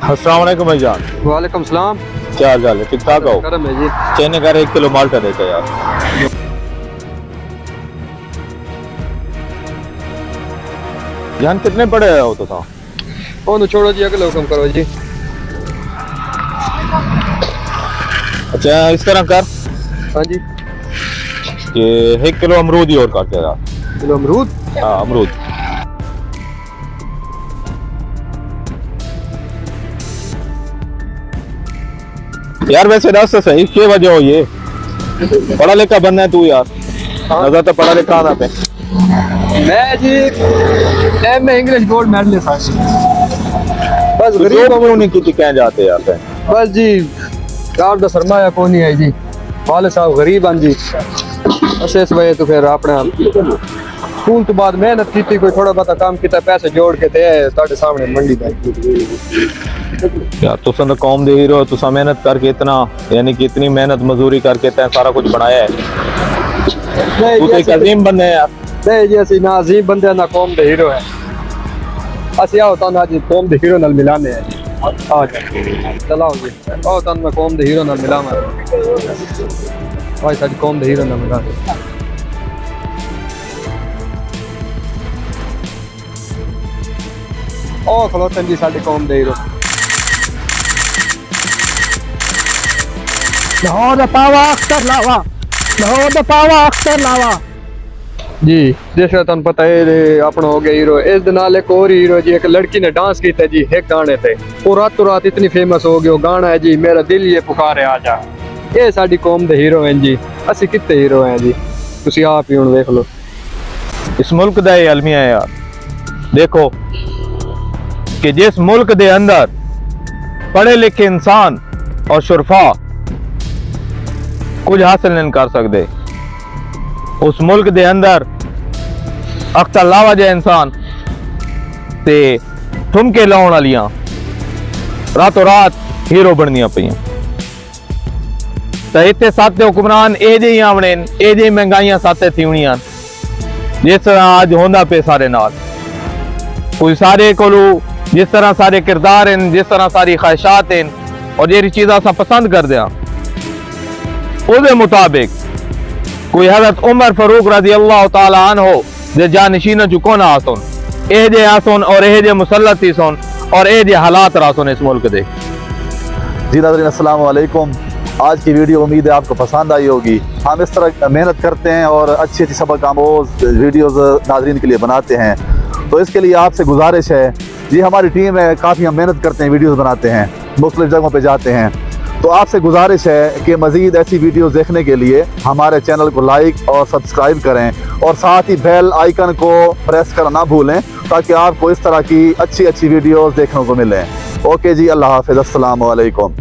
अस्सलाम वालेकुम भाईजान। वालेकुम सलाम। क्या हाल है? ठीक ठाक हो? करम है जी। चेने कर 1 किलो माल्टा देते यार। जान कितने बड़े हो तो था? ओनु छोड़ो जी, अगले हुक्म करो जी। अच्छा इस तरह कर हाँ जी। कि 1 किलो अमरूद ही और कर दे यार। किलो अमरूद? हाँ अमरूद। यार वैसे दस से सही क्या वजह हो ये? पढ़ा लिखा बंदा है तू यार। नजर तो पढ़ा लिखा आना पे। मैं G M English gold medallist बस तो गरीब क्यों नहीं की कह जाते यार पे? बस जी कार दा सरमाया कोई नहीं है जी। वाले साहब गरीब हैं जी। बस इस वजह तो फिर अपना स्कूल तो बाद मेहनत की, कोई थोड़ा बहुत काम किया, पैसे जोड़ के थे ताड़े सामने मंडी दा। यार तुसा तो कौम दे हीरो, तुसा मेहनत करके इतना यानी कि इतनी मेहनत मजदूरी करके तैं सारा कुछ बनाया है। तू तो एक अजीम बंदे है यार। नहीं जी असि ना अजीम बंदे ना कौम दे हीरो है। असि आओ तो ना जी कौम दे हीरो नाल मिलाने हैं। आओ चलाओ जी, आओ तो मैं कौम दे हीरो नाल मिलावा। भाई साडी कौम दे हीरो नाल मिला दे। ओ खलोतन जी साडी कौम दे हीरो। लाहौर दा पावा अख्तर लावा, लाहौर दा पावा अख्तर लावा जी। जैसे तुम पता है अपना हो गया हीरो। इस दिन नाल एक और हीरो जी, एक लड़की ने डांस किया जी एक गाने पे, वो रातों रात इतनी फेमस हो गया। गाना है जी मेरा दिल ये पुकारे आजा। ये साडी कौम दे हीरो हैं जी। असि कितने हीरो हैं जी, तुसी आप ही हुण देख लो। इस मुल्क दा ये अलमिया है यार। देखो कि जिस मुल्क दे अंदर पढ़े लिखे इंसान और शुरफा कुछ हासिल नहीं कर सकते, उस मुल्क दे अंदर अख्तर लावा जै इंसान ते ठुमके लाउण वालियां रातों रात हीरो बननियां पईयां। तो इतने साते हुक्मरान ए जे ही आवणे, ए जे महंगाइयां साते थी होनियां जिस तरह आज होंदा पे सारे नाल। कोई सारे कोलू जिस तरह सारे किरदार हैं, जिस तरह सारी ख्वाहिशात हैं और जेरी चीज़ असां पसंद करदे हां उसके मुताबिक कोई हज़रत उमर फारूक रज़ी अल्लाह तआला अन्हो जे जानशीन जो कोन आसन ए जे आसन और ए जे मुसल्लत ही सन और ए जे हालात रासन इस मुल्क दे। जी नाज़रीन अस्सलाम वालेकुम। आज की वीडियो उम्मीद है आपको पसंद आई होगी। हम इस तरह मेहनत करते हैं और अच्छी अच्छी सबक आमोज़ वीडियोज़ नाज़रीन के लिए बनाते हैं। तो इसके लिए आपसे गुजारिश है जी, हमारी टीम है काफ़ी, हम मेहनत करते हैं, वीडियोज़ बनाते हैं, मुख्तलिफ़ जगहों पर जाते हैं। तो आपसे गुजारिश है कि मज़ीद ऐसी वीडियोस देखने के लिए हमारे चैनल को लाइक और सब्सक्राइब करें और साथ ही बेल आइकन को प्रेस करना ना भूलें ताकि आपको इस तरह की अच्छी अच्छी वीडियोस देखने को मिलें। ओके जी, अल्लाह हाफ़िज़, अस्सलाम वालेकुम।